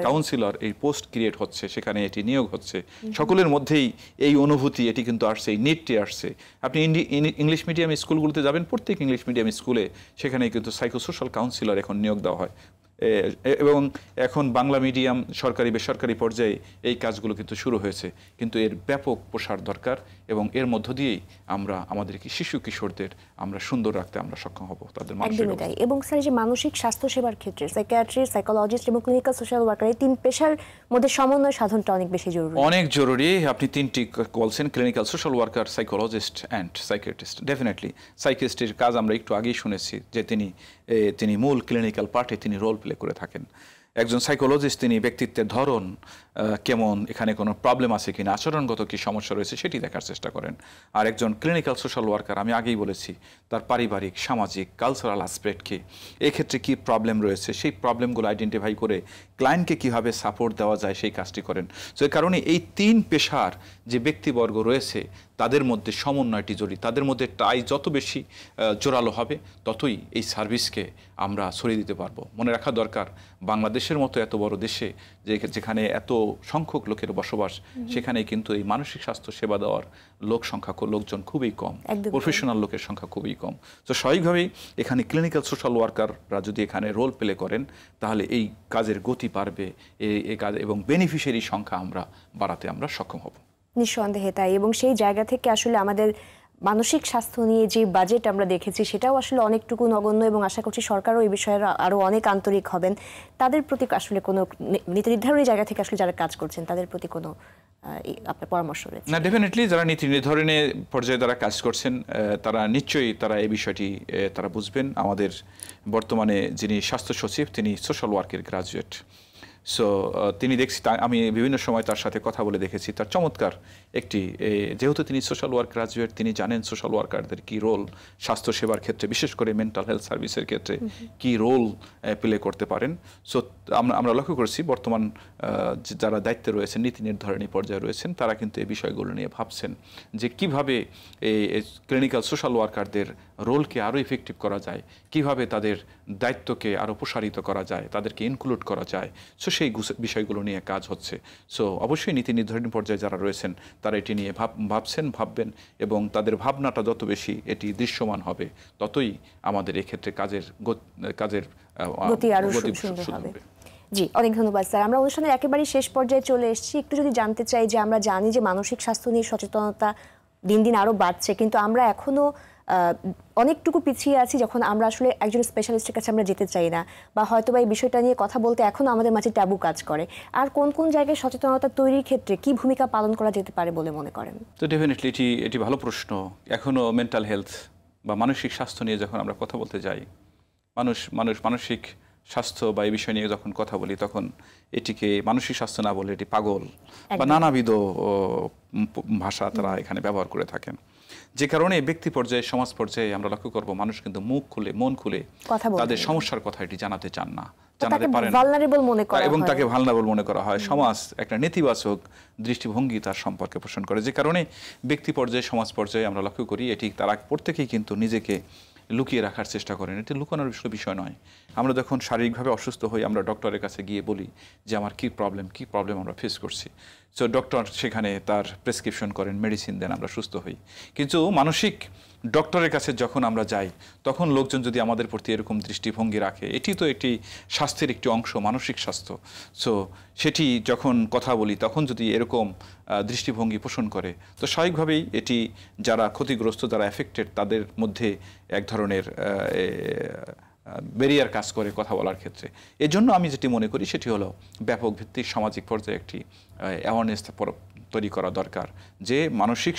কাউন্সিলর এই পোস্ট ক্রিয়েট হচ্ছে, সেখানে এটি নিয়োগ হচ্ছে। সকলের মধ্যেই এই অনুভূতি এটি কিন্তু আসছে, এই নেটটি আসছে। আপনি ইংলিশ মিডিয়াম স্কুলগুলোতে যাবেন, প্রত্যেক ইংলিশ মিডিয়াম স্কুলে সেখানে কিন্তু সাইকোসোশ্যাল কাউন্সিলর এখন নিয়োগ দেওয়া হয়, এবং এখন বাংলা মিডিয়াম সরকারি বেসরকারি পর্যায়ে এই কাজগুলো কিন্তু শুরু হয়েছে। কিন্তু এর ব্যাপক প্রসার দরকার, এবং এর মধ্য দিয়েই আমরা আমাদের শিশু কিশোরদের আমরা সুন্দর রাখতে আমরা সক্ষম হব, তাদের মানসিক। এবং স্যার, যে মানসিক স্বাস্থ্য সেবার ক্ষেত্রে সাইকিয়াট্রিস্ট, সাইকোলজিস্ট এবং ক্লিনিক্যাল সোশ্যাল ওয়ার্কার এই তিন পেশার মধ্যে সমন্বয় সাধনটা অনেক বেশি জরুরি। অনেক জরুরি। আপনি তিনটি বলছেন, clinical social worker, psychologist and psychiatrist. Definitely সাইকিয়াট্রিস্টের কাজ আমরা একটু আগেই শুনেছি যে তিনি মূল ক্লিনিক্যাল পার্টে তিনি রোল প্লে করে থাকেন। একজন সাইকোলজিস্ট তিনি ব্যক্তিত্বের ধরন কেমন, এখানে কোনো প্রবলেম আছে কিনা, আচরণগত কি সমস্যা রয়েছে সেটি দেখার চেষ্টা করেন। আর একজন ক্লিনিক্যাল সোশ্যাল ওয়ার্কার, আমি আগেই বলেছি, তার পারিবারিক, সামাজিক, কালচারাল অ্যাসপেক্ট কি, এক্ষেত্রে কি প্রবলেম রয়েছে, সেই প্রবলেমগুলো আইডেন্টিফাই করে ক্লায়েন্টকে কিভাবে সাপোর্ট দেওয়া যায় সেই কাজটি করেন। সো এই কারণে এই তিন পেশার যে ব্যক্তিবর্গ রয়েছে তাদের মধ্যে সমন্বয়টি জরুরি। তাদের মধ্যে টাই যত বেশি জোরালো হবে, ততই এই সার্ভিসকে আমরা ছড়িয়ে দিতে পারবো। মনে রাখা দরকার, বাংলাদেশের মতো এত বড় দেশে যেখানে এত সংখ্যক লোকের বসবাস, সেখানে কিন্তু এই মানসিক স্বাস্থ্য সেবা দেওয়ার লোকজন খুবই কম, প্রফেশনাল লোকের সংখ্যা খুবই কম। তো স্বাভাবিকভাবেই এখানে ক্লিনিক্যাল সোশ্যাল ওয়ার্কাররা যদি এখানে রোল প্লে করেন, তাহলে এই কাজের গতি বাড়বে, এই কাজ এবং বেনিফিশিয়ারি সংখ্যা আমরা বাড়াতে আমরা সক্ষম হব। নিঃসন্দেহে তাই। এবং সেই জায়গা থেকে আসলে আমাদের মানসিক স্বাস্থ্য নিয়ে যে বাজেট আমরা দেখেছি, সেটাও আসলে অনেকটুকু নগণ্য, এবং আশা করছি সরকারও এই বিষয়ে আরও অনেক আন্তরিক হবেন। তাদের প্রতি আসলে কোনো নীতি নির্ধারণী জায়গা থেকে আসলে যারা কাজ করছেন, তাদের প্রতি কোনো আপনার পরামর্শ রয়েছে? না, ডেফিনেটলি যারা নীতি নির্ধারণের পর্যায়ে যারা কাজ করছেন, তারা নিশ্চয়ই এই বিষয়টি তারা বুঝবেন। আমাদের বর্তমানে যিনি স্বাস্থ্য সচিব, তিনি সোশ্যাল ওয়ার্কের গ্রাজুয়েট। সো তিনি দেখছি, আমি বিভিন্ন সময় তার সাথে কথা বলে দেখেছি, তার চমৎকার একটি, যেহেতু তিনি সোশ্যাল ওয়ার্ক গ্রাজুয়েট, তিনি জানেন সোশ্যাল ওয়ার্কারদের কী রোল স্বাস্থ্য সেবার ক্ষেত্রে, বিশেষ করে মেন্টাল হেলথ সার্ভিসের ক্ষেত্রে কী রোল প্লে করতে পারেন। সো আমরা লক্ষ্য করছি বর্তমান যারা দায়িত্বে রয়েছেন, নীতি নির্ধারণী পর্যায়ে রয়েছেন, তারা কিন্তু এই বিষয়গুলো নিয়ে ভাবছেন যে কীভাবে এই ক্লিনিক্যাল সোশ্যাল ওয়ার্কারদের রোলকে আরও ইফেক্টিভ করা যায়, কিভাবে তাদের দায়িত্বকে আরও প্রসারিত করা যায়, তাদেরকে ইনক্লুড করা যায়। সো সেই বিষয়গুলো নিয়ে কাজ হচ্ছে। সো অবশ্যই নীতি নির্ধারণী পর্যায়ে যারা রয়েছেন তারা এটি নিয়ে ভাববেন, এবং তাদের ভাবনাটা যত বেশি এটি দৃশ্যমান হবে, ততই আমাদের এক্ষেত্রে কাজের গতি আরও সুন্দর হবে। জি, অনেক ধন্যবাদ স্যার। আমরা অনুষ্ঠানের একেবারে শেষ পর্যায়ে চলে এসেছি। একটু যদি জানতে চাই, যে আমরা জানি যে মানসিক স্বাস্থ্য নিয়ে সচেতনতা দিন দিন আরও বাড়ছে, কিন্তু আমরা এখনও অনেকটুকু পিছিয়ে আছি, যখন আমরা আসলে একজন স্পেশালিস্টের কাছে আমরা যেতে চাই না, বা হয়তো বা এই বিষয়টা নিয়ে কথা বলতে এখনও আমাদের মাঝে ট্যাবু কাজ করে। আর কোন কোন জায়গায় সচেতনতা তৈরির ক্ষেত্রে কি ভূমিকা পালন করা যেতে পারে বলে মনে করেন? তো ডেফিনেটলি এটি ভালো প্রশ্ন। এখনও মেন্টাল হেলথ বা মানসিক স্বাস্থ্য নিয়ে যখন আমরা কথা বলতে যাই, মানসিক স্বাস্থ্য বা এই বিষয় নিয়ে যখন কথা বলি, তখন এটিকে মানসিক স্বাস্থ্য না বলে এটি পাগল বা নানাবিধ ভাষা তারা এখানে ব্যবহার করে থাকেন। যে কারণে ব্যক্তি পর্যায়ে, সমাজ পর্যায়ে আমরা লক্ষ্য করব, মানুষ কিন্তু মন খুলে তাদের সমস্যার কথা এটি জানাতে চান না, জানাতে পারেন, এবং তাকে ভালনারেবল মনে করা হয়। সমাজ একটা নেতিবাচক দৃষ্টিভঙ্গি তার সম্পর্কে পোষণ করে। যে কারণে ব্যক্তি পর্যায়ে, সমাজ পর্যায়ে আমরা লক্ষ্য করি, এটি তারা প্রত্যেকেই কিন্তু নিজেকে লুকিয়ে রাখার চেষ্টা করেন। এটি লুকানোর বিষয় নয়। আমরা যখন শারীরিকভাবে অসুস্থ হই আমরা ডক্টরের কাছে গিয়ে বলি যে আমার কী প্রবলেম আমরা ফেস করছি। সো ডক্টর সেখানে তার প্রেসক্রিপশন করেন, মেডিসিন দেন, আমরা সুস্থ হই। কিন্তু মানসিক ডক্টরের কাছে যখন আমরা যাই তখন লোকজন যদি আমাদের প্রতি এরকম দৃষ্টিভঙ্গি রাখে, এটি তো একটি স্বাস্থ্যের একটি অংশ, মানসিক স্বাস্থ্য। সো সেটি যখন কথা বলি তখন যদি এরকম দৃষ্টিভঙ্গি পোষণ করে তো স্বাভাবিকভাবেই এটি যারা ক্ষতিগ্রস্ত, যারা এফেক্টেড, তাদের মধ্যে এক ধরনের ব্যারিয়ার কাজ করে কথা বলার ক্ষেত্রে। এজন্য আমি যেটি মনে করি সেটি হলো ব্যাপক ভিত্তিক সামাজিক পর্যায়ে একটি অ্যাওয়ারনেস তৈরি করা দরকার যে মানসিক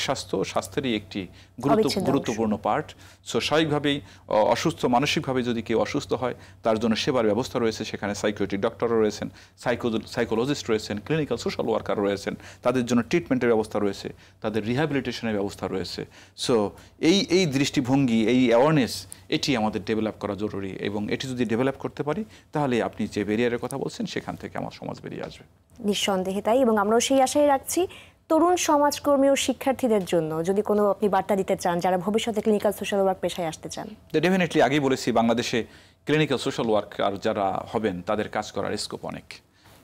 স্বাস্থ্যেরই একটি গুরুত্বপূর্ণ পার্ট। সো স্বাভাবিকভাবেই মানসিকভাবে যদি কেউ অসুস্থ হয় তার জন্য সেবার ব্যবস্থা রয়েছে, সেখানে সাইকিয়াট্রিক ডক্টরও রয়েছেন, সাইকোলজিস্ট রয়েছেন, ক্লিনিক্যাল সোশ্যাল ওয়ার্কার রয়েছেন, তাদের জন্য ট্রিটমেন্টের ব্যবস্থা রয়েছে, তাদের রিহ্যাবিলিটেশনের ব্যবস্থা রয়েছে। সো এই দৃষ্টিভঙ্গি, এই অ্যাওয়ারনেস, এটি আমাদের ডেভেলপ করা জরুরি এবং এটি যদি ডেভেলপ করতে পারি তাহলে আপনি যে ব্যারিয়ারের কথা বলছেন সেখান থেকে আমার সমাজ বেরিয়ে আসবে। নিঃসন্দেহে তাই, এবং আমরাও সেই আশাই রাখছি। তরুণ সমাজকর্মী ও শিক্ষার্থীদের জন্য যদি কোনো আপনি বার্তা দিতে চান যারা ভবিষ্যতে ক্লিনিক্যাল সোশ্যাল ওয়ার্ক পেশায় আসতে চান? ডেফিনেটলি আগেই বলেছি বাংলাদেশে ক্লিনিক্যাল সোশ্যাল ওয়ার্কার যারা হবেন তাদের কাজ করার স্কোপ অনেক,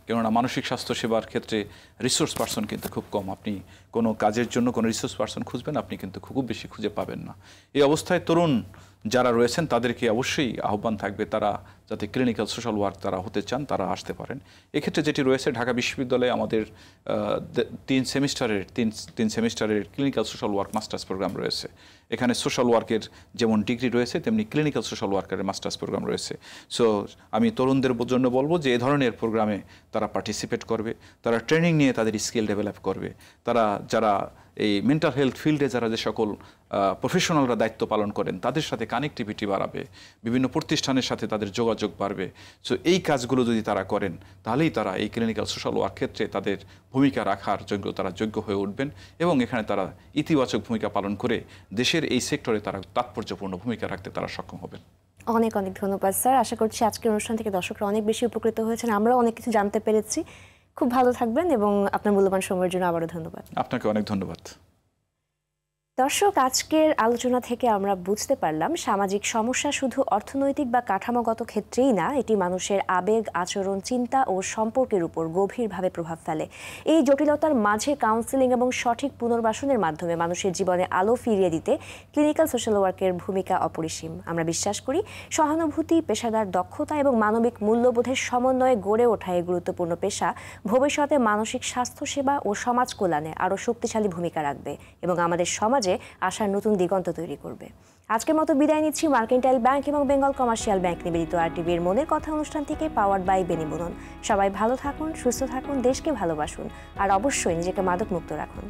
কেননা মানসিক স্বাস্থ্য সেবার ক্ষেত্রে রিসোর্স পার্সন কিন্তু খুব কম। আপনি কোনো কাজের জন্য কোনো রিসোর্স পার্সন খুঁজবেন, আপনি কিন্তু খুব বেশি খুঁজে পাবেন না। এই অবস্থায় তরুণ যারা রয়েছেন তাদেরকে অবশ্যই আহ্বান থাকবে তারা যাতে ক্লিনিক্যাল সোশ্যাল ওয়ার্ক তারা হতে চান তারা আসতে পারেন। এক্ষেত্রে যেটি রয়েছে ঢাকা বিশ্ববিদ্যালয়ে আমাদের 3 সেমিস্টারের clinical social work masters programme রয়েছে। এখানে সোশ্যাল ওয়ার্কের যেমন ডিগ্রি রয়েছে তেমনি ক্লিনিক্যাল সোশ্যাল ওয়ার্কারের মাস্টার্স প্রোগ্রাম রয়েছে। সো আমি তরুণদের জন্য বলবো যে এ ধরনের প্রোগ্রামে তারা পার্টিসিপেট করবে, তারা ট্রেনিং নিয়ে তাদের স্কিল ডেভেলপ করবে। তারা যারা এই মেন্টাল হেলথ ফিল্ডে যারা যে সকল প্রফেশনালরা দায়িত্ব পালন করেন তাদের সাথে কানেক্টিভিটি বাড়াবে, বিভিন্ন প্রতিষ্ঠানের সাথে তাদের যোগাযোগ বাড়বে। সো এই কাজগুলো যদি তারা করেন তাহলেই তারা এই ক্লিনিক্যাল সোশ্যাল ওয়ার্ক ক্ষেত্রে তাদের ভূমিকা রাখার তারা যোগ্য হয়ে উঠবেন এবং এখানে তারা ইতিবাচক ভূমিকা পালন করে দেশের এই সেক্টরে তারা তাৎপর্যপূর্ণ ভূমিকা রাখতে তারা সক্ষম হবেন। অনেক অনেক ধন্যবাদ স্যার। আশা করছি আজকের অনুষ্ঠান থেকে দর্শকরা অনেক বেশি উপকৃত হয়েছেন, আমরাও অনেক কিছু জানতে পেরেছি। খুব ভালো থাকবেন এবং আপনার মূল্যবান সময়ের জন্য আবারও ধন্যবাদ। আপনাকে অনেক ধন্যবাদ। দর্শক, আজকের আলোচনা থেকে আমরা বুঝতে পারলাম সামাজিক সমস্যা শুধু অর্থনৈতিক বা কাঠামোগত ক্ষেত্রেই না, এটি মানুষের আবেগ, আচরণ, চিন্তা ও সম্পর্কের উপর গভীরভাবে প্রভাব ফেলে। এই জটিলতার মাঝে কাউন্সেলিং এবং সঠিক পুনর্বাসনের মাধ্যমে মানুষের জীবনে আলো ফিরিয়ে দিতে ক্লিনিক্যাল সোশ্যাল ওয়ার্কের ভূমিকা অপরিসীম। আমরা বিশ্বাস করি সহানুভূতি, পেশাদার দক্ষতা এবং মানবিক মূল্যবোধের সমন্বয়ে গড়ে ওঠা এই গুরুত্বপূর্ণ পেশা ভবিষ্যতে মানসিক স্বাস্থ্যসেবা ও সমাজ কল্যাণে আরও শক্তিশালী ভূমিকা রাখবে এবং আমাদের সমাজে আশার নতুন দিগন্ত তৈরি করবে। আজকের মতো বিদায় নিচ্ছি মার্কেন্টাইল ব্যাংক এবং বেঙ্গল কমার্শিয়াল ব্যাংক নিবেদিত আরটিভির মনের কথা অনুষ্ঠান থেকে, পাওয়ার্ড বাই বেনিবুনন। সবাই ভালো থাকুন, সুস্থ থাকুন, দেশকে ভালোবাসুন আর অবশ্যই নিজেকে মাদক মুক্ত রাখুন।